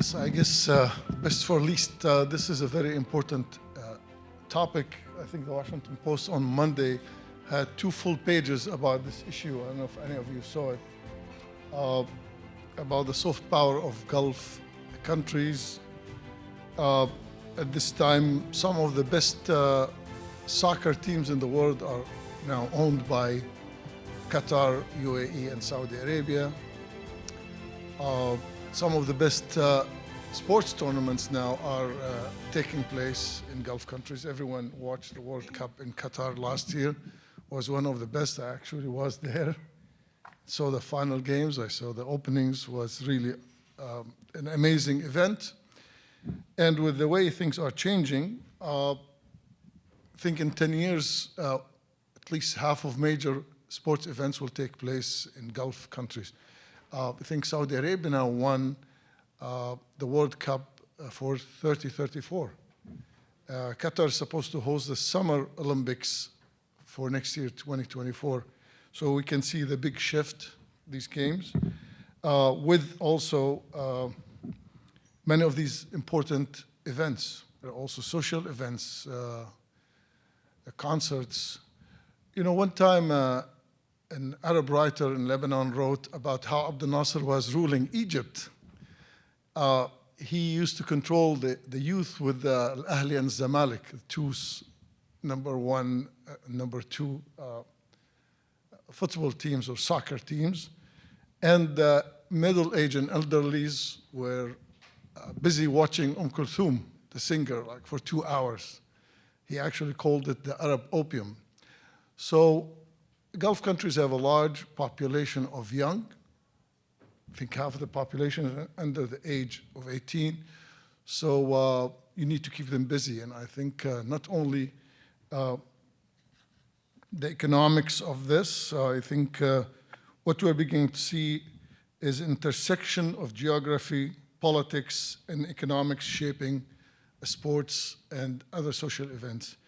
Yes, I guess best for least, this is a very important topic. I think the Washington Post on Monday had 2 full pages about this issue. I don't know if any of you saw it, about the soft power of Gulf countries. At this time, some of the best soccer teams in the world are now owned by Qatar, UAE, and Saudi Arabia. Some of the best sports tournaments now are taking place in Gulf countries. Everyone watched the World Cup in Qatar last year. It was one of the best. I actually was there. Saw the final games. I saw the openings. Was really an amazing event. And with the way things are changing, I think in 10 years, at least half of major sports events will take place in Gulf countries. I think Saudi Arabia now won the World Cup for 30-34. Qatar is supposed to host the Summer Olympics for next year, 2024. So we can see the big shift, these games, with also many of these important events. There are also social events, concerts. You know, one time, an Arab writer in Lebanon wrote about how Abdel Nasser was ruling Egypt. He used to control the youth with Al-Ahli and Zamalek, the two number 1, number 2 football teams or soccer teams. And the middle-aged and elderlies were busy watching Kulthum, the singer, like for 2 hours. He actually called it the Arab opium. So Gulf countries have a large population of young. I think half of the population is under the age of 18. So you need to keep them busy. And I think not only the economics of this, I think what we're beginning to see is intersection of geography, politics, and economics shaping sports and other social events.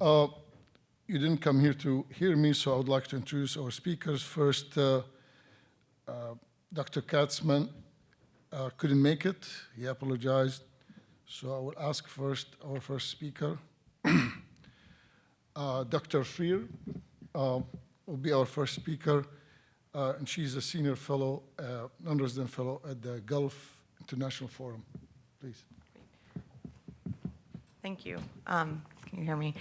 You didn't come here to hear me, so I would like to introduce our speakers. First, Dr. Katzman couldn't make it. He apologized. So I will ask first our first speaker. Dr. Freer will be our first speaker, and she's a senior fellow, non-resident fellow at the Gulf International Forum. Please. Thank you. Can you hear me?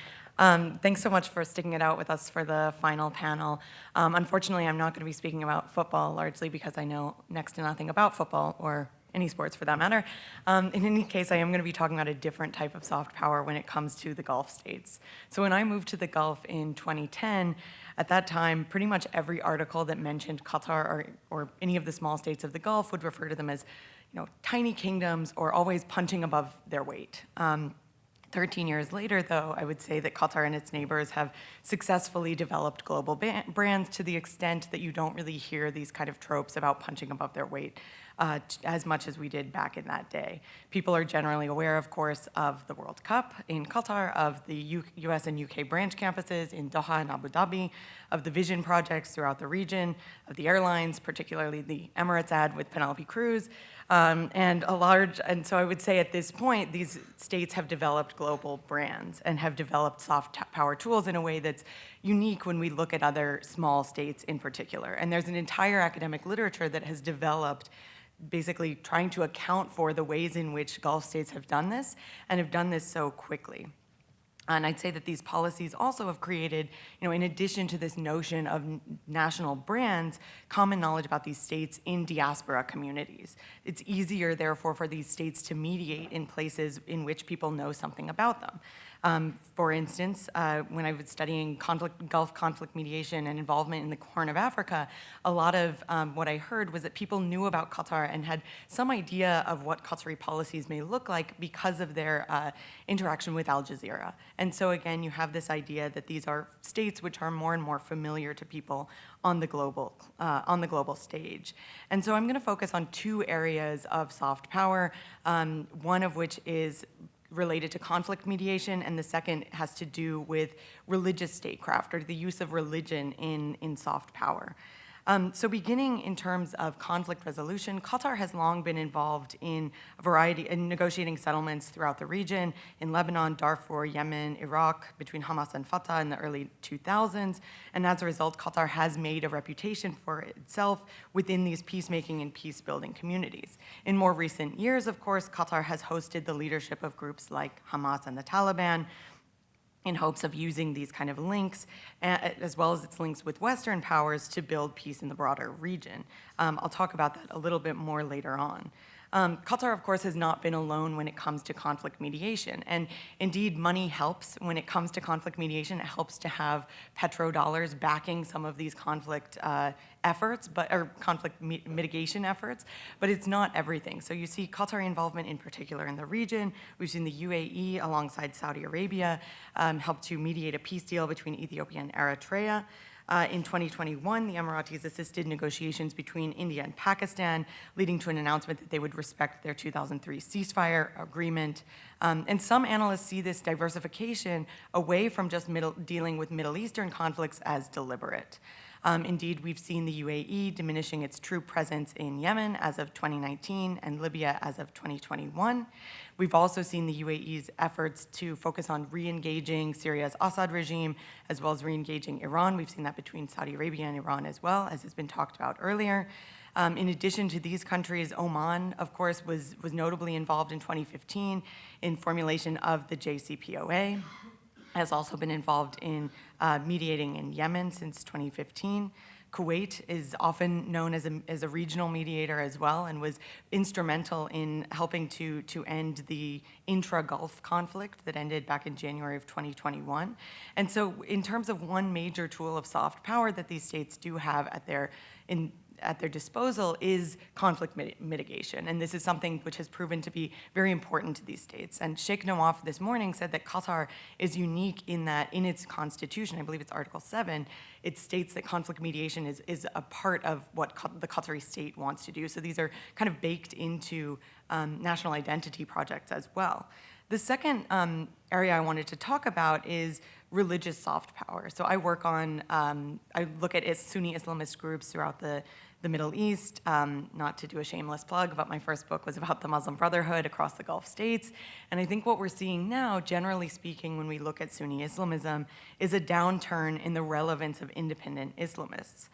Thanks so much for sticking it out with us for the final panel. Unfortunately, I'm not going to be speaking about football, largely because I know next to nothing about football, or any sports for that matter. In any case, I am going to be talking about a different type of soft power when it comes to the Gulf states. So when I moved to the Gulf in 2010, at that time, pretty much every article that mentioned Qatar or any of the small states of the Gulf would refer to them as, tiny kingdoms or always punching above their weight. 13 years later, though, I would say that Qatar and its neighbors have successfully developed global brands to the extent that you don't really hear these kind of tropes about punching above their weight as much as we did back in that day. People are generally aware, of course, of the World Cup in Qatar, of the US and UK branch campuses in Doha and Abu Dhabi, of the vision projects throughout the region, of the airlines, particularly the Emirates ad with Penelope Cruz, and so I would say at this point, these states have developed global brands and have developed soft power tools in a way that's unique when we look at other small states in particular. And there's an entire academic literature that has developed basically trying to account for the ways in which Gulf states have done this and have done this so quickly. And I'd say that these policies also have created, in addition to this notion of national brands, common knowledge about these states in diaspora communities. It's easier, therefore, for these states to mediate in places in which people know something about them. For instance, when I was studying Gulf conflict mediation and involvement in the Horn of Africa, a lot of what I heard was that people knew about Qatar and had some idea of what Qatari policies may look like because of their interaction with Al Jazeera. And so again, you have this idea that these are states which are more and more familiar to people on the global stage. And so I'm going to focus on 2 areas of soft power, one of which is related to conflict mediation, and the second has to do with religious statecraft, or the use of religion in soft power. So beginning in terms of conflict resolution, Qatar has long been involved in a variety in negotiating settlements throughout the region, in Lebanon, Darfur, Yemen, Iraq, between Hamas and Fatah in the early 2000s. And as a result, Qatar has made a reputation for itself within these peacemaking and peace-building communities. In more recent years, of course, Qatar has hosted the leadership of groups like Hamas and the Taliban, in hopes of using these kind of links, as well as its links with Western powers, to build peace in the broader region. I'll talk about that a little bit more later on. Qatar, of course, has not been alone when it comes to conflict mediation. And indeed, money helps when it comes to conflict mediation. It helps to have petrodollars backing some of these conflict efforts, or conflict mitigation efforts, but it's not everything. So you see Qatari involvement in particular in the region. We've seen the UAE alongside Saudi Arabia help to mediate a peace deal between Ethiopia and Eritrea. In 2021, the Emiratis assisted negotiations between India and Pakistan, leading to an announcement that they would respect their 2003 ceasefire agreement. And some analysts see this diversification away from just dealing with Middle Eastern conflicts as deliberate. Indeed, we've seen the UAE diminishing its troop presence in Yemen as of 2019 and Libya as of 2021. We've also seen the UAE's efforts to focus on re-engaging Syria's Assad regime, as well as re-engaging Iran. We've seen that between Saudi Arabia and Iran as well, as has been talked about earlier. In addition to these countries, Oman, of course, was notably involved in 2015 in formulation of the JCPOA, has also been involved in mediating in Yemen since 2015. Kuwait is often known as a regional mediator as well, and was instrumental in helping to end the intra-Gulf conflict that ended back in January of 2021. And so in terms of one major tool of soft power that these states do have at their disposal is conflict mitigation. And this is something which has proven to be very important to these states. And Sheikh Nawaf this morning said that Qatar is unique in that in its constitution, I believe it's Article 7, it states that conflict mediation is a part of what the Qatari state wants to do. So these are kind of baked into national identity projects as well. The second area I wanted to talk about is religious soft power. So I work on, I look at Sunni Islamist groups throughout the Middle East. Not to do a shameless plug, but my first book was about the Muslim Brotherhood across the Gulf states. And I think what we're seeing now, generally speaking, when we look at Sunni Islamism, is a downturn in the relevance of independent Islamists.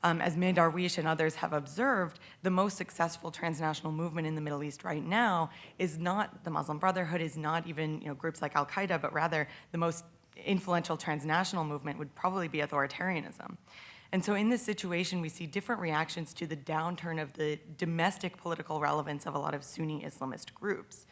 As May Darwish and others have observed, the most successful transnational movement in the Middle East right now is not the Muslim Brotherhood, is not even groups like Al-Qaeda, but rather the most influential transnational movement would probably be authoritarianism. And so in this situation, we see different reactions to the downturn of the domestic political relevance of a lot of Sunni Islamist groups.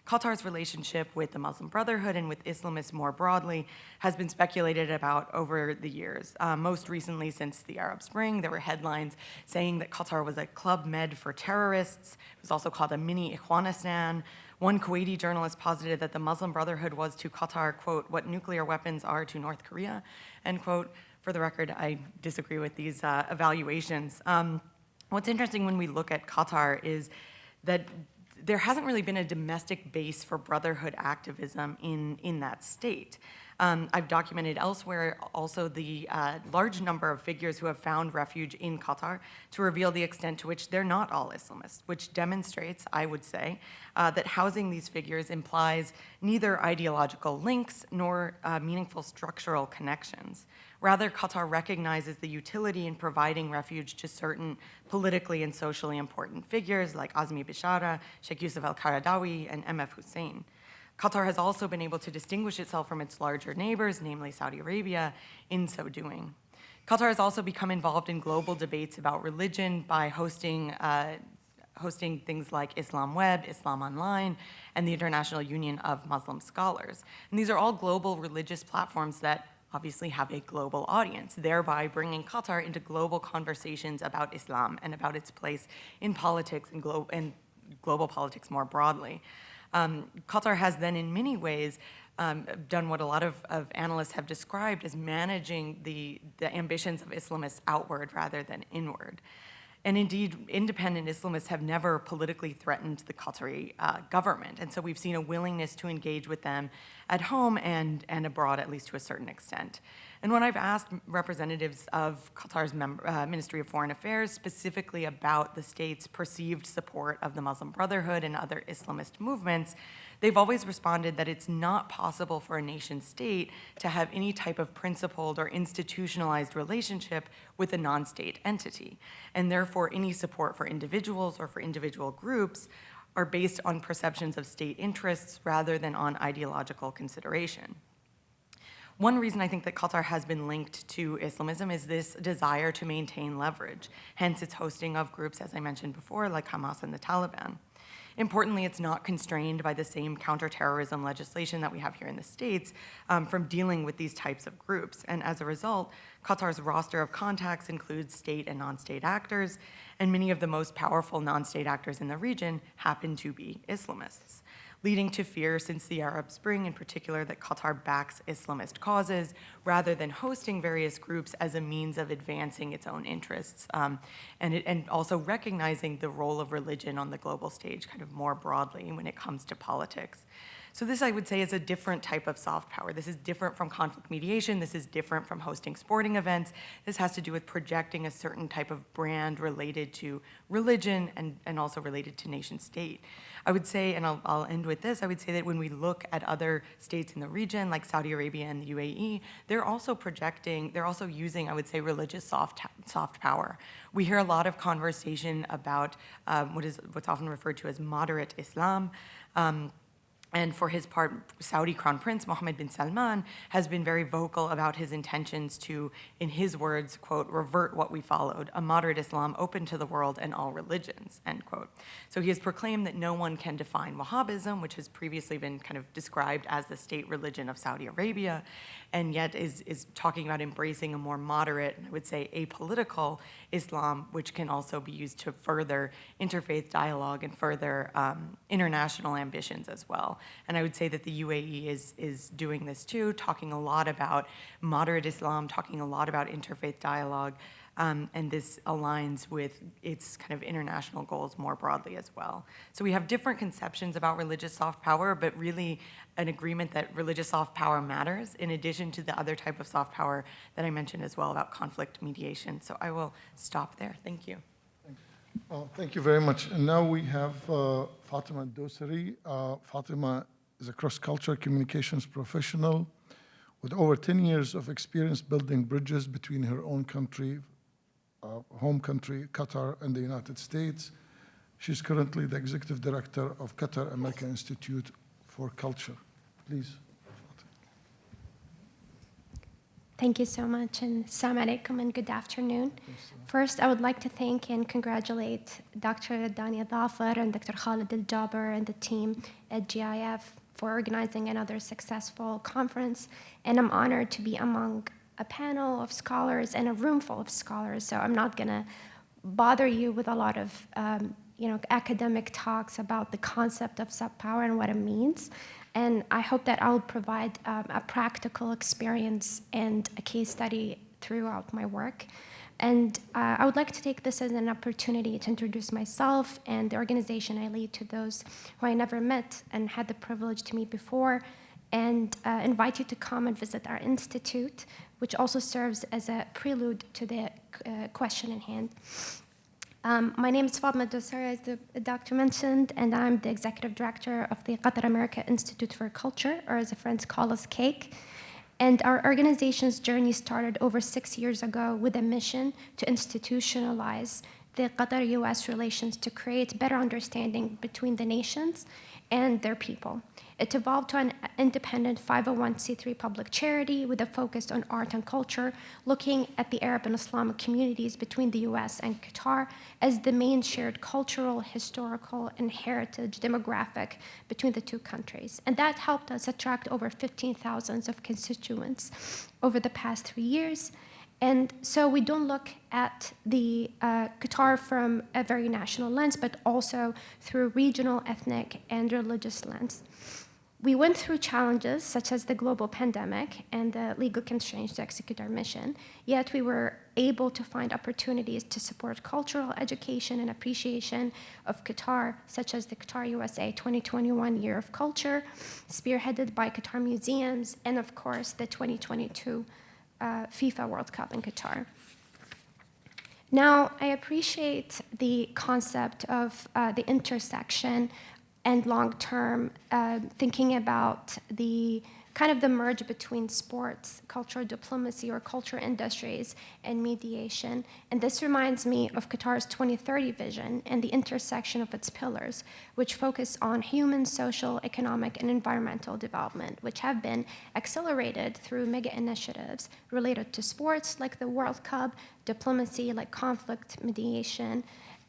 Qatar's relationship with the Muslim Brotherhood and with Islamists more broadly has been speculated about over the years. Most recently, since the Arab Spring, there were headlines saying that Qatar was a club med for terrorists. It was also called a mini Ikhwanistan. One Kuwaiti journalist posited that the Muslim Brotherhood was to Qatar, quote, what nuclear weapons are to North Korea, end quote. For the record, I disagree with these evaluations. What's interesting when we look at Qatar is that there hasn't really been a domestic base for brotherhood activism in that state. I've documented elsewhere also the large number of figures who have found refuge in Qatar to reveal the extent to which they're not all Islamists, which demonstrates, I would say, that housing these figures implies neither ideological links nor meaningful structural connections. Rather, Qatar recognizes the utility in providing refuge to certain politically and socially important figures like Azmi Bishara, Sheikh Yusuf al-Qaradawi, and MF Hussein. Qatar has also been able to distinguish itself from its larger neighbors, namely Saudi Arabia, in so doing. Qatar has also become involved in global debates about religion by hosting things like Islam Web, Islam Online, and the International Union of Muslim Scholars. And these are all global religious platforms that obviously have a global audience, thereby bringing Qatar into global conversations about Islam and about its place in politics and global politics more broadly. Qatar has then in many ways done what a lot of analysts have described as managing the ambitions of Islamists outward rather than inward. And indeed, independent Islamists have never politically threatened the Qatari government. And so we've seen a willingness to engage with them at home and abroad, at least to a certain extent. And when I've asked representatives of Qatar's Ministry of Foreign Affairs specifically about the state's perceived support of the Muslim Brotherhood and other Islamist movements, they've always responded that it's not possible for a nation state to have any type of principled or institutionalized relationship with a non-state entity. And therefore, any support for individuals or for individual groups are based on perceptions of state interests rather than on ideological consideration. One reason I think that Qatar has been linked to Islamism is this desire to maintain leverage, hence its hosting of groups, as I mentioned before, like Hamas and the Taliban. Importantly, it's not constrained by the same counterterrorism legislation that we have here in the States from dealing with these types of groups. And as a result, Qatar's roster of contacts includes state and non-state actors, and many of the most powerful non-state actors in the region happen to be Islamists, leading to fear since the Arab Spring in particular that Qatar backs Islamist causes rather than hosting various groups as a means of advancing its own interests, and also recognizing the role of religion on the global stage kind of more broadly when it comes to politics. So this, I would say, is a different type of soft power. This is different from conflict mediation. This is different from hosting sporting events. This has to do with projecting a certain type of brand related to religion and also related to nation state. I would say, and I'll end with this, I would say that when we look at other states in the region, like Saudi Arabia and the UAE, they're also using, I would say, religious soft power. We hear a lot of conversation about what's often referred to as moderate Islam. And for his part, Saudi Crown Prince Mohammed bin Salman has been very vocal about his intentions to, in his words, quote, revert what we followed, a moderate Islam open to the world and all religions, end quote. So he has proclaimed that no one can define Wahhabism, which has previously been kind of described as the state religion of Saudi Arabia, and yet is talking about embracing a more moderate, I would say apolitical Islam, which can also be used to further interfaith dialogue and further international ambitions as well. And I would say that the UAE is doing this too, talking a lot about moderate Islam, talking a lot about interfaith dialogue, and this aligns with its kind of international goals more broadly as well. So we have different conceptions about religious soft power, but really an agreement that religious soft power matters in addition to the other type of soft power that I mentioned as well about conflict mediation. So I will stop there. Thank you. Well, thank you very much. And now we have Fatima Al-Dosari. Fatima is a cross-cultural communications professional with over 10 years of experience building bridges between her own country, home country, Qatar, and the United States. She's currently the executive director of Qatar American Institute for Culture. Please. Thank you so much, and assalamu alaikum and good afternoon. First, I would like to thank and congratulate Dr. Dania Dhafar and Dr. Khalid Al-Jaber and the team at GIF for organizing another successful conference, and I'm honored to be among a panel of scholars and a room full of scholars, so I'm not gonna bother you with a lot of academic talks about the concept of soft power and what it means. And I hope that I'll provide a practical experience and a case study throughout my work. And I would like to take this as an opportunity to introduce myself and the organization I lead to those who I never met and had the privilege to meet before, and invite you to come and visit our institute, which also serves as a prelude to the question in hand. My name is Fatima Al-Dosari, as the doctor mentioned, and I'm the executive director of the Qatar American Institute for Culture, or as the friends call us, CAKE. And our organization's journey started over 6 years ago with a mission to institutionalize the Qatar-US relations to create better understanding between the nations and their people. It evolved to an independent 501c3 public charity with a focus on art and culture, looking at the Arab and Islamic communities between the US and Qatar as the main shared cultural, historical, and heritage demographic between the two countries. And that helped us attract over 15,000 of constituents over the past 3 years. And so we don't look at the Qatar from a very national lens, but also through regional, ethnic, and religious lens. We went through challenges such as the global pandemic and the legal constraints to execute our mission, yet we were able to find opportunities to support cultural education and appreciation of Qatar, such as the Qatar USA 2021 Year of Culture, spearheaded by Qatar Museums, and of course, the 2022 FIFA World Cup in Qatar. Now, I appreciate the concept of the intersection and long-term thinking about the kind of the merge between sports, cultural diplomacy, or cultural industries, and mediation. And this reminds me of Qatar's 2030 vision and the intersection of its pillars, which focus on human, social, economic, and environmental development, which have been accelerated through mega initiatives related to sports like the World Cup, diplomacy like conflict mediation,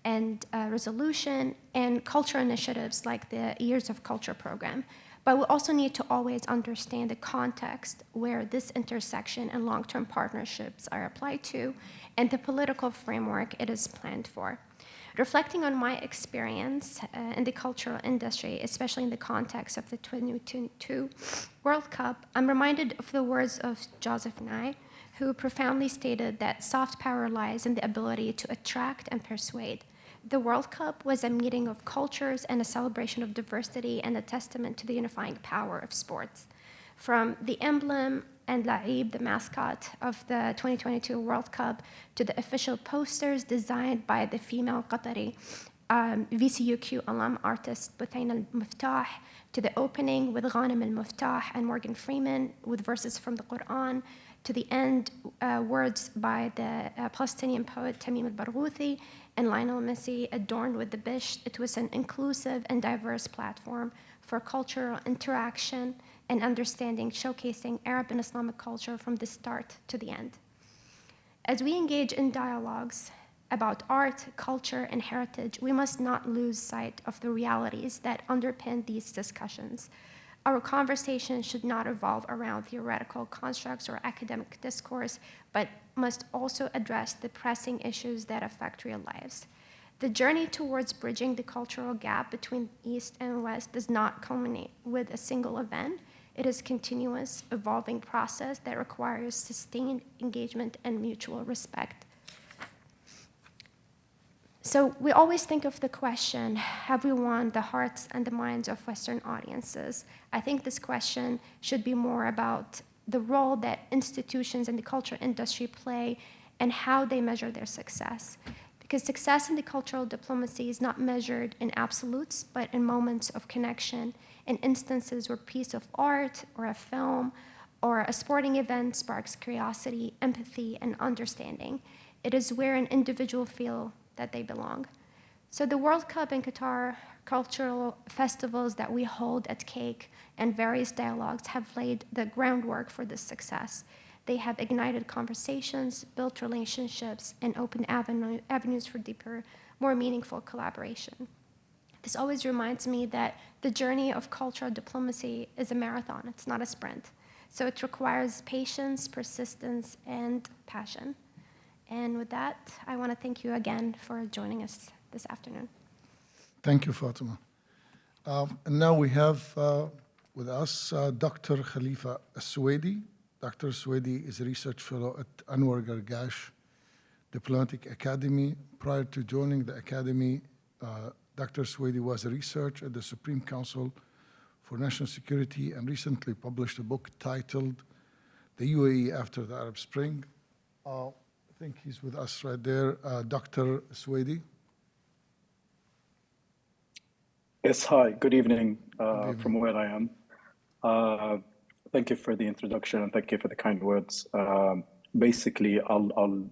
and resolution, and cultural initiatives like the Years of Culture program. But we also need to always understand the context where this intersection and long-term partnerships are applied to, and the political framework it is planned for. Reflecting on my experience in the cultural industry, especially in the context of the 2022 World Cup, I'm reminded of the words of Joseph Nye, who profoundly stated that soft power lies in the ability to attract and persuade. The World Cup was a meeting of cultures and a celebration of diversity and a testament to the unifying power of sports. From the emblem and La'ib, the mascot of the 2022 World Cup, to the official posters designed by the female Qatari VCUQ alum artist Buthain al-Muftah, to the opening with Ghanem al-Muftah and Morgan Freeman with verses from the Quran, to the end words by the Palestinian poet Tamim al-Barghouthi and Lionel Messi adorned with the Bisht. It was an inclusive and diverse platform for cultural interaction and understanding, showcasing Arab and Islamic culture from the start to the end. As we engage in dialogues about art, culture, and heritage, we must not lose sight of the realities that underpin these discussions. Our conversation should not revolve around theoretical constructs or academic discourse, but must also address the pressing issues that affect real lives. The journey towards bridging the cultural gap between East and West does not culminate with a single event. It is a continuous, evolving process that requires sustained engagement and mutual respect. So we always think of the question, have we won the hearts and the minds of Western audiences? I think this question should be more about the role that institutions in the culture industry play and how they measure their success. Because success in the cultural diplomacy is not measured in absolutes, but in moments of connection, in instances where a piece of art or a film or a sporting event sparks curiosity, empathy, and understanding. It is where an individual feels that they belong. So the World Cup in Qatar, cultural festivals that we hold at Cake, and various dialogues have laid the groundwork for this success. They have ignited conversations, built relationships, and opened avenues for deeper, more meaningful collaboration. This always reminds me that the journey of cultural diplomacy is a marathon, it's not a sprint. So it requires patience, persistence, and passion. And with that, I want to thank you again for joining us this afternoon. Thank you, Fatima. And now we have with us Dr. Khalifa Suwaidi. Dr. Suwaidi is a research fellow at Anwar Gargash Diplomatic Academy. Prior to joining the academy, Dr. Suwaidi was a researcher at the Supreme Council for National Security and recently published a book titled The UAE After the Arab Spring. I think he's with us right there. Dr. Suwaidi. Yes, hi, good evening, from where I am. Thank you for the introduction and thank you for the kind words. Basically, I'll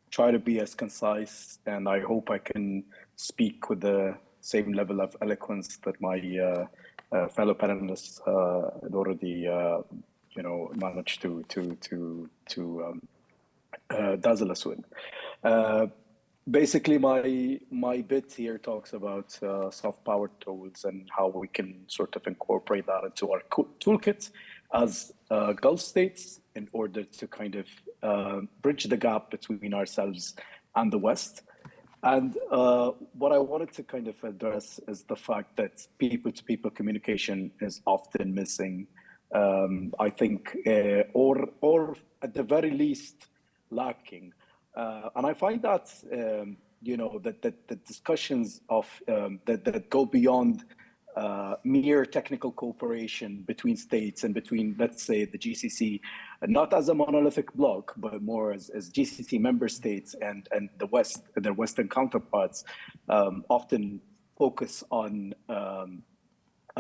try to be as concise and I hope I can speak with the same level of eloquence that my fellow panelists had already, managed to dazzle us with. Basically, my bit here talks about soft power tools and how we can sort of incorporate that into our toolkit as Gulf states in order to kind of bridge the gap between ourselves and the West. And what I wanted to kind of address is the fact that people-to-people communication is often missing. I think, or at the very least, lacking. And I find that that the discussions of that go beyond mere technical cooperation between states and between, let's say, the GCC, not as a monolithic bloc, but more as GCC member states and the West, their Western counterparts, often focus on,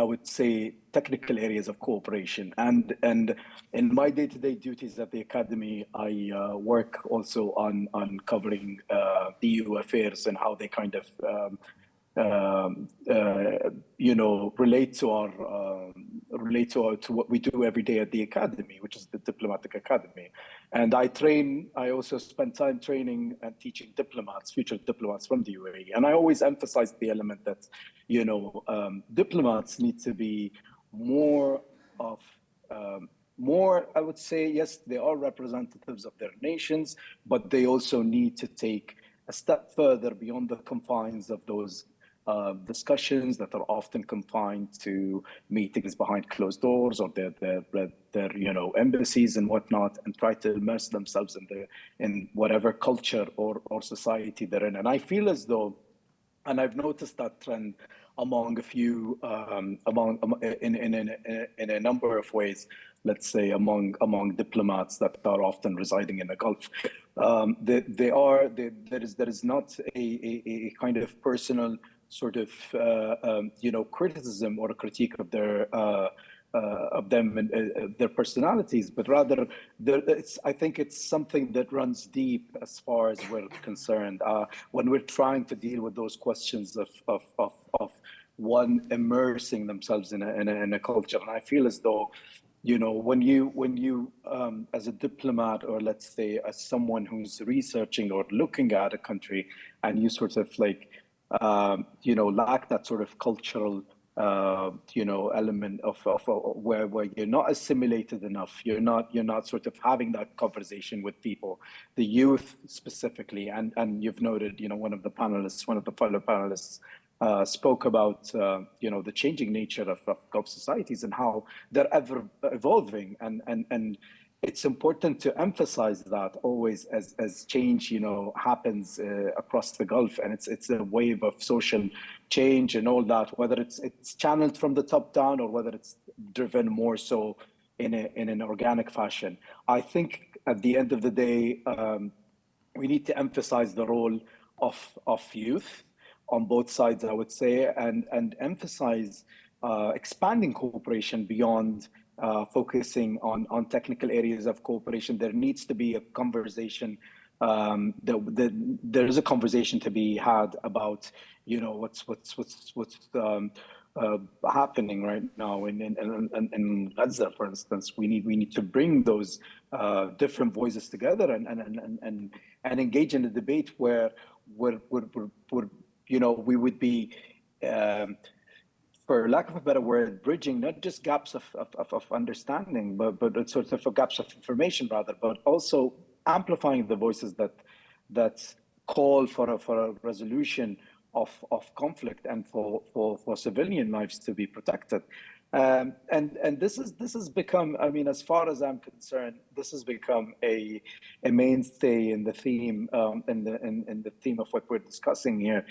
I would say, technical areas of cooperation. And in my day-to-day duties at the academy, I work also on covering EU affairs and how they kind of relate to what we do every day at the academy, which is the diplomatic academy. And I also spend time training and teaching diplomats, future diplomats from the UAE. And I always emphasize the element that, diplomats need to be more, I would say, yes, they are representatives of their nations, but they also need to take a step further beyond the confines of those discussions that are often confined to meetings behind closed doors or their embassies and whatnot, and try to immerse themselves in whatever culture or society they're in. And I feel as though, and I've noticed that trend among a few, in a number of ways, let's say among diplomats that are often residing in the Gulf, there is not a kind of personal sort of criticism or a critique of them and their personalities, but rather I think it's something that runs deep as far as we're concerned. When we're trying to deal with those questions of one immersing themselves in a culture, and I feel as though, when you as a diplomat, or let's say as someone who's researching or looking at a country, and you sort of like lack that sort of cultural element of where you're not assimilated enough, you're not sort of having that conversation with people, the youth specifically, and you've noted, one of the fellow panelists spoke about the changing nature of Gulf societies and how they're ever evolving, and it's important to emphasize that always as change happens across the Gulf, and it's a wave of social change and all that, whether it's channeled from the top down or whether it's driven more so in an organic fashion. I think at the end of the day, we need to emphasize the role of youth on both sides, I would say, and emphasize expanding cooperation beyond focusing on technical areas of cooperation. There needs to be a conversation. There is a conversation to be had about what's happening right now in Gaza, for instance. We need to bring those different voices together and engage in a debate where we would be, for lack of a better word, bridging not just gaps of understanding, but sort of gaps of information rather, but also amplifying the voices that call for a resolution of conflict and for civilian lives to be protected. And this has become, I mean, as far as I'm concerned, this has become a mainstay in the theme, in the theme of what we're discussing here,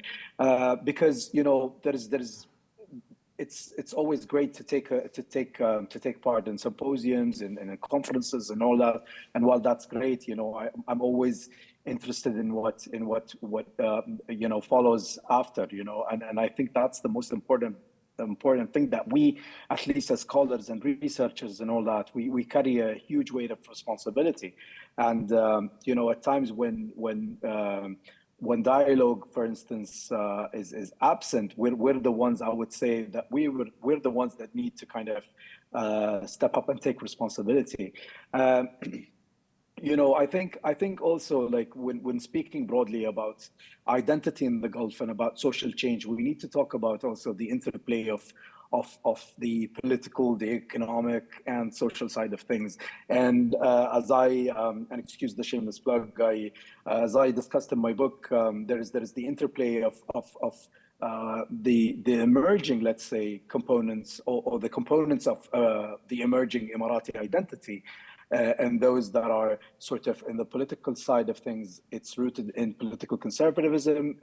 because it's always great to take part in symposiums and conferences and all that. And while that's great, I'm always interested in what follows after, and I think that's the most important thing, that we, at least as scholars and researchers and all that, we carry a huge weight of responsibility. And at times when dialogue, for instance, is absent, we're the ones, I would say, that we're the ones that need to kind of step up and take responsibility. I think also, like, when speaking broadly about identity in the Gulf and about social change, we need to talk about also the interplay of the political, the economic, and social side of things. And as I, and excuse the shameless plug, as I discussed in my book, there is the interplay of the emerging, let's say, components or the components of the emerging Emirati identity. And those that are sort of in the political side of things, it's rooted in political conservatism,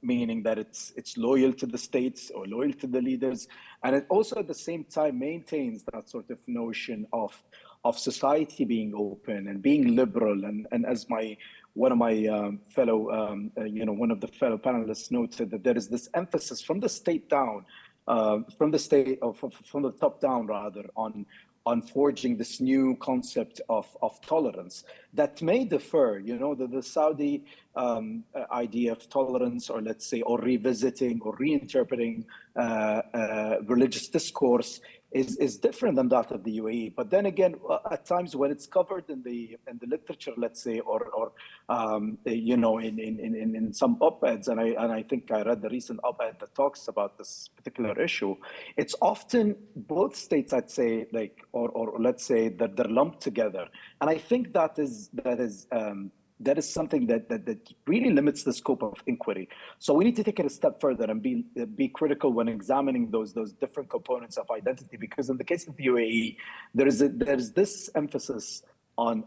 meaning that it's loyal to the states or loyal to the leaders. And it also at the same time maintains that sort of notion of society being open and being liberal. And as one of the fellow panelists noted, that there is this emphasis from the state down, from the top down rather, on forging this new concept of tolerance that may differ. The Saudi idea of tolerance, or let's say, or revisiting or reinterpreting religious discourse is different than that of the UAE. But then again, at times when it's covered in the literature, let's say, or in some op-eds, and I think I read the recent op-ed that talks about this particular issue, it's often both states, I'd say, or let's say that they're lumped together. And I think that is something that really limits the scope of inquiry. So we need to take it a step further and be critical when examining those different components of identity, because in the case of the UAE, there's this emphasis on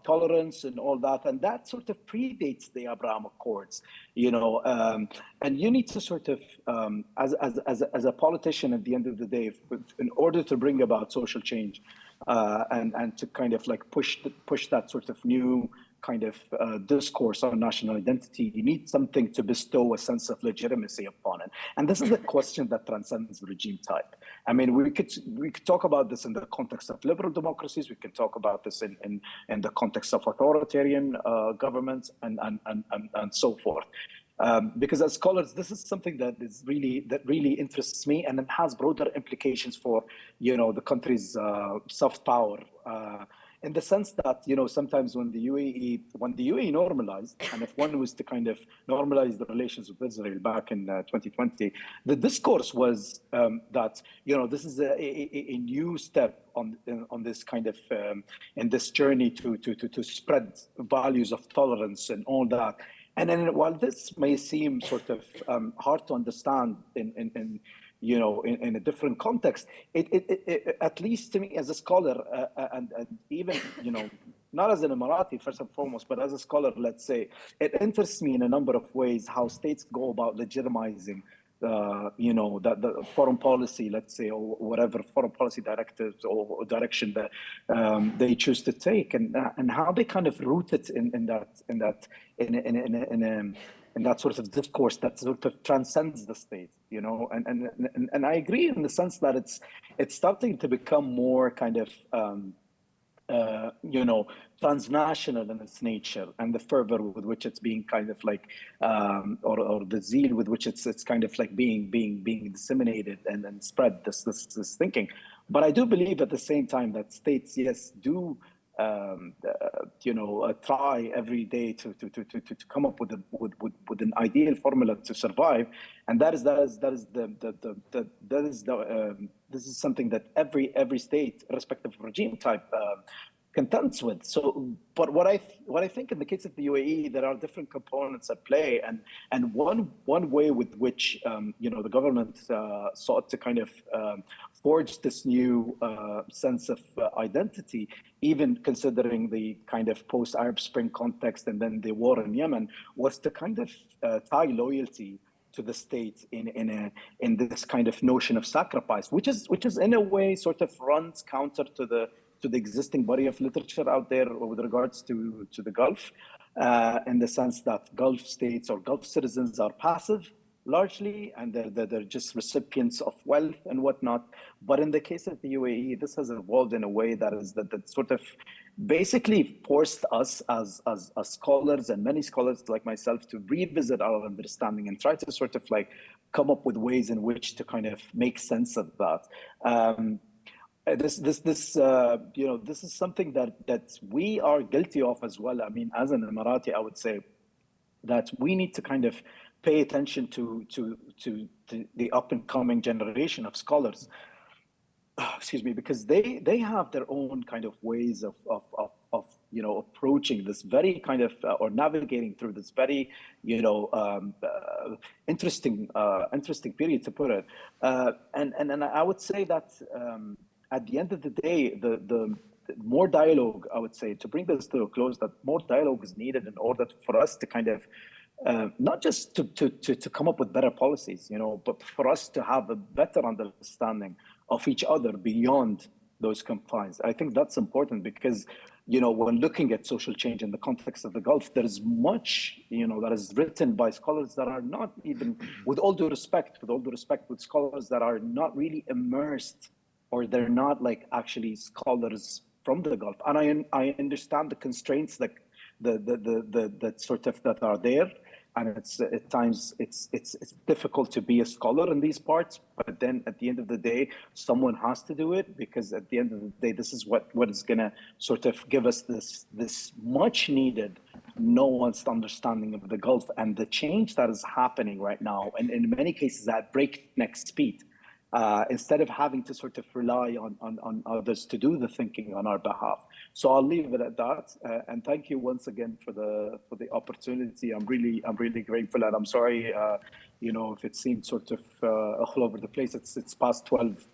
tolerance and all that, and that sort of predates the Abraham Accords, and you need to sort of as a politician at the end of the day, in order to bring about social change, and to kind of push that sort of new kind of discourse on national identity, you need something to bestow a sense of legitimacy upon it. And this is a question that transcends regime type. I mean, we could talk about this in the context of liberal democracies. We can talk about this in the context of authoritarian governments and so forth. Because as scholars, this is something that really interests me, and it has broader implications for the country's soft power. In the sense that sometimes when the UAE normalized, and if one was to kind of normalize the relations with Israel back in 2020, the discourse was that this is a new step on this kind of in this journey to spread values of tolerance and all that. And then while this may seem sort of hard to understand in a different context, it at least to me as a scholar, and even, not as an Emirati first and foremost, but as a scholar, let's say, it interests me in a number of ways how states go about legitimizing the foreign policy, let's say, or whatever foreign policy directives or direction that they choose to take, and how they kind of root it in that sort of discourse that sort of transcends the state, and I agree in the sense that it's starting to become more kind of transnational in its nature, and the fervor with which it's being kind of or the zeal with which it's kind of being disseminated and spread this thinking. But I do believe at the same time that states, yes, do try every day to come up with an ideal formula to survive, and this is something that every state, irrespective of regime type, contents with. So, but what I think in the case of the UAE, there are different components at play, and one way with which the government sought to kind of forge this new sense of identity, even considering the kind of post-Arab Spring context and then the war in Yemen, was to kind of tie loyalty to the state in this kind of notion of sacrifice, which is in a way sort of runs counter to the existing body of literature out there with regards to the Gulf, in the sense that Gulf states or Gulf citizens are passive largely, and they're just recipients of wealth and whatnot. But in the case of the UAE, this has evolved in a way that sort of basically forced us as scholars, and many scholars like myself, to revisit our understanding and try to sort of come up with ways in which to kind of make sense of that. This is something that we are guilty of as well. I mean, as an Emirati, I would say that we need to kind of pay attention to the up and coming generation of scholars. Excuse me, because they have their own kind of ways of approaching this very kind of or navigating through this very interesting period, to put it. And I would say that at the end of the day, the more dialogue, I would say, to bring this to a close, that more dialogue is needed in order for us to kind of not just to come up with better policies, but for us to have a better understanding of each other beyond those confines. I think that's important because, when looking at social change in the context of the Gulf, there is much, that is written by scholars that are not even, with all due respect, with scholars that are not really immersed, or they're not like actually scholars from the Gulf. And I understand the constraints that that are there. And it's at times it's difficult to be a scholar in these parts, but then at the end of the day, someone has to do it, because at the end of the day, this is what is gonna sort of give us this much needed nuanced understanding of the Gulf and the change that is happening right now, and in many cases at breakneck speed. Instead of having to sort of rely on others to do the thinking on our behalf. So I'll leave it at that. And thank you once again for the opportunity. I'm really grateful, and I'm sorry, if it seemed sort of all over the place. It's past 12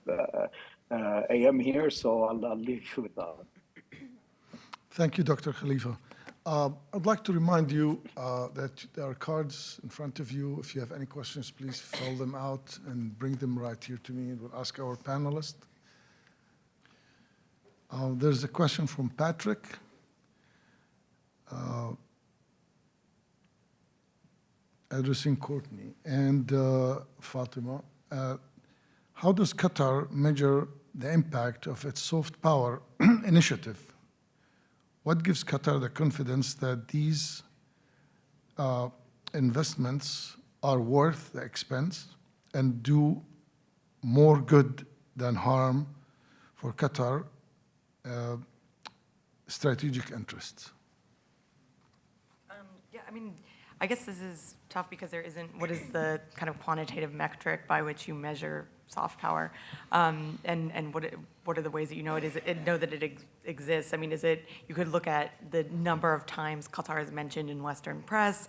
a.m. here, so I'll leave you with that. Thank you, Dr. Khalifa. I'd like to remind you that there are cards in front of you. If you have any questions, please fill them out and bring them right here to me, and we'll ask our panelists. There's a question from Patrick. Addressing Courtney and Fatima. How does Qatar measure the impact of its soft power initiative? What gives Qatar the confidence that these investments are worth the expense and do more good than harm for Qatar strategic interests? I guess this is tough because there isn't, what is the kind of quantitative metric by which you measure soft power? And what are the ways that you know it, know that it exists? Is it, you could look at the number of times Qatar is mentioned in Western press.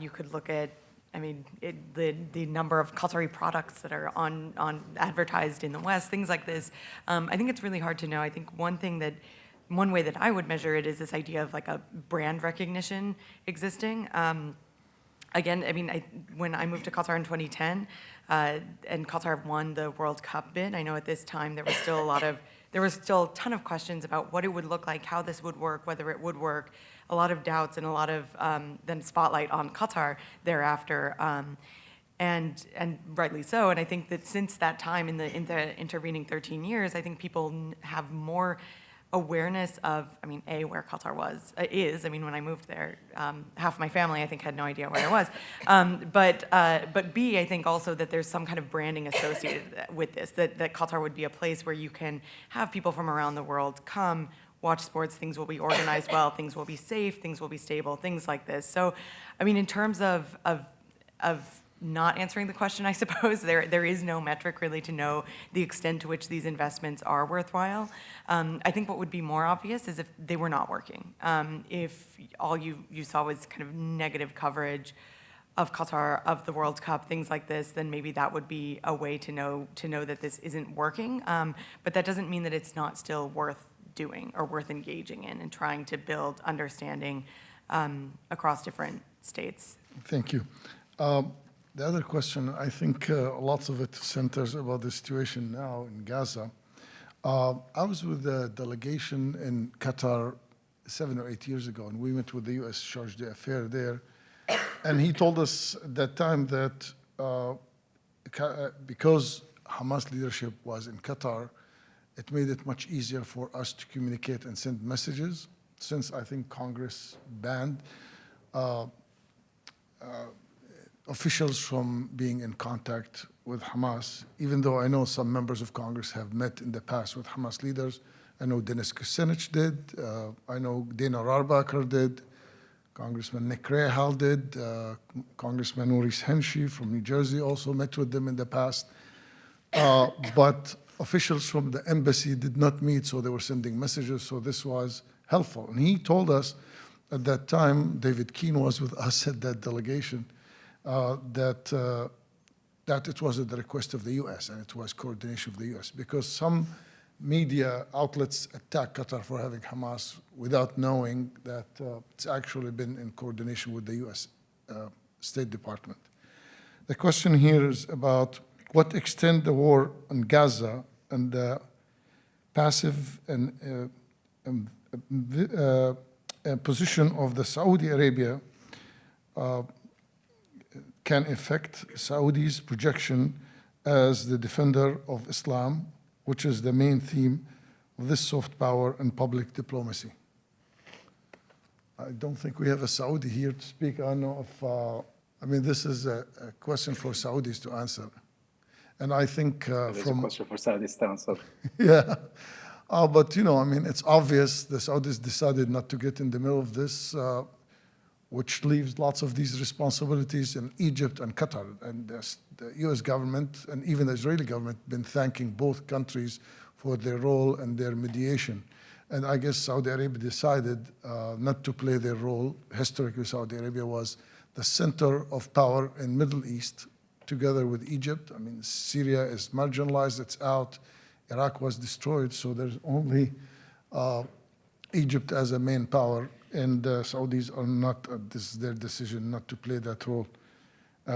You could look at, the number of Qatari products that are on advertised in the West, things like this. I think it's really hard to know. I think one way that I would measure it is this idea of like a brand recognition existing. When I moved to Qatar in 2010, and Qatar won the World Cup bid, I know at this time there was still a ton of questions about what it would look like, how this would work, whether it would work, a lot of doubts and a lot of then spotlight on Qatar thereafter, and rightly so. And I think that since that time, in the intervening 13 years, I think people have more awareness of, where Qatar is. When I moved there, half my family, I think, had no idea where I was. But B, I think also that there's some kind of branding associated with this, that Qatar would be a place where you can have people from around the world come, watch sports, things will be organized well, things will be safe, things will be stable, things like this. So, in terms of not answering the question, I suppose, there is no metric really to know the extent to which these investments are worthwhile. I think what would be more obvious is if they were not working. If all you saw was kind of negative coverage of Qatar, of the World Cup, things like this, then maybe that would be a way to know that this isn't working. But that doesn't mean that it's not still worth doing or worth engaging in and trying to build understanding across different states. Thank you. The other question, I think lots of it centers about the situation now in Gaza. I was with a delegation in Qatar 7 or 8 years ago, and we went with the U.S. charge d'affaires there. And he told us at that time that because Hamas leadership was in Qatar, it made it much easier for us to communicate and send messages, since I think Congress banned officials from being in contact with Hamas, even though I know some members of Congress have met in the past with Hamas leaders. I know Dennis Kucinich did. I know Dana Rohrabacher did. Congressman Nick Ray held it. Congressman Maurice Henshey from New Jersey also met with them in the past. But officials from the embassy did not meet, so they were sending messages, so this was helpful. And he told us at that time, David Keane was with us at that delegation, that it was at the request of the US and it was coordination of the US, because some media outlets attack Qatar for having Hamas without knowing that it's actually been in coordination with the US State Department. The question here is about what extent the war in Gaza and the passive and position of the Saudi Arabia can affect Saudi's projection as the defender of Islam, which is the main theme of this soft power and public diplomacy. I don't think we have a Saudi here to speak. I know if, I mean, this is a question for Saudis to answer. And I think There's a question for Saudis to answer. yeah. But, you know, I mean, it's obvious the Saudis decided not to get in the middle of this, which leaves lots of these responsibilities in Egypt and Qatar. And the US government and even the Israeli government been thanking both countries for their role and their mediation. And I guess Saudi Arabia decided not to play their role. Historically, Saudi Arabia was the center of power in Middle East, together with Egypt. I mean, Syria is marginalized, it's out. Iraq was destroyed, so there's only Egypt as a main power, and the Saudis are not, this is their decision not to play that role.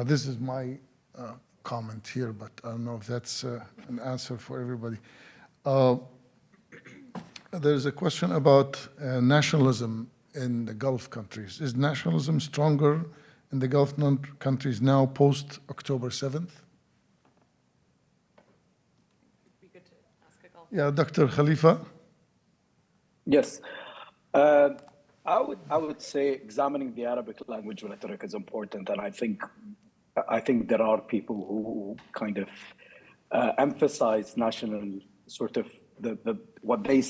This is my comment here, but I don't know if that's an answer for everybody. There's a question about nationalism in the Gulf countries. Is nationalism stronger in the Gulf countries now post-October 7th? Yeah, Dr. Khalifa. Yes. I would say examining the Arabic language rhetoric is important, and I think there are people who kind of emphasize national sort of what they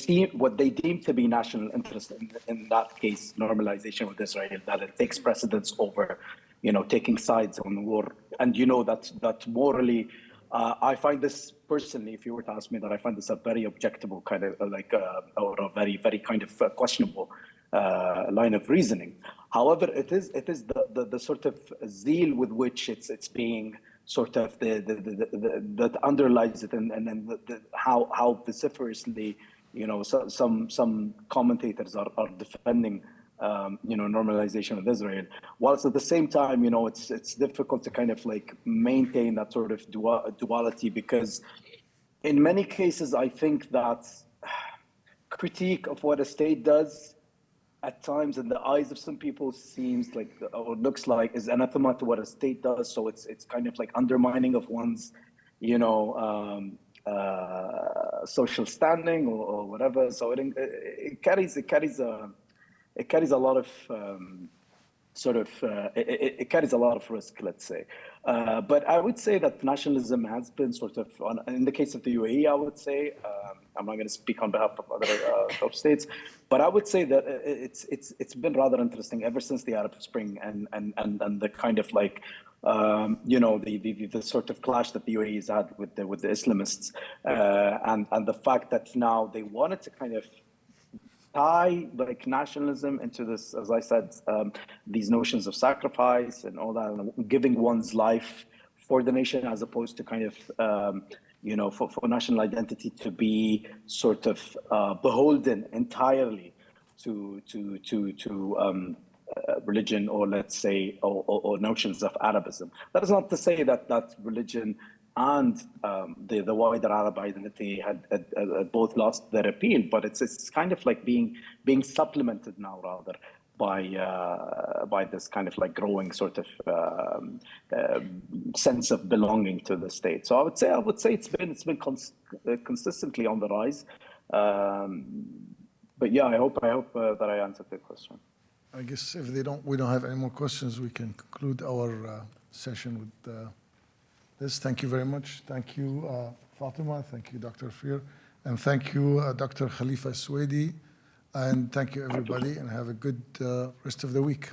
deem to be national interest, in that case normalization with Israel, that it takes precedence over, you know, taking sides on the war. And you know that morally, I find this personally, if you were to ask me, that I find this a very objectable kind of or a very, very kind of questionable line of reasoning. However, it is the sort of zeal with which it's being sort of that underlies it, and how vociferously, you know, some commentators are defending you know, normalization with Israel, whilst at the same time, you know, it's difficult to kind of like maintain that sort of duality, because in many cases I think that critique of what a state does at times in the eyes of some people seems like, or looks like, is anathema to what a state does. So it's kind of like undermining of one's, you know, social standing or whatever. So it carries a lot of it carries a lot of risk, let's say. But I would say that nationalism has been sort of, in the case of the UAE, I would say, I'm not going to speak on behalf of other Gulf states, but I would say that it's been rather interesting ever since the Arab Spring and the kind of like, you know, the sort of clash that the UAE has had with the Islamists, and the fact that now they wanted to kind of tie like nationalism into this, as I said, these notions of sacrifice and all that, and giving one's life for the nation, as opposed to kind of, you know, for national identity to be sort of beholden entirely to religion, or let's say, or notions of Arabism. That is not to say that religion and the wider Arab identity had both lost their appeal, but it's kind of like being supplemented now, rather, by this kind of like growing sort of sense of belonging to the state. So I would say it's been consistently on the rise. But yeah, I hope that I answered the question. I guess if we don't have any more questions, we can conclude our session with this. Thank you very much. Thank you, Fatima. Thank you, Dr. Fear. And thank you, Dr. Khalifa Suwaidi, And thank you, everybody, and have a good rest of the week.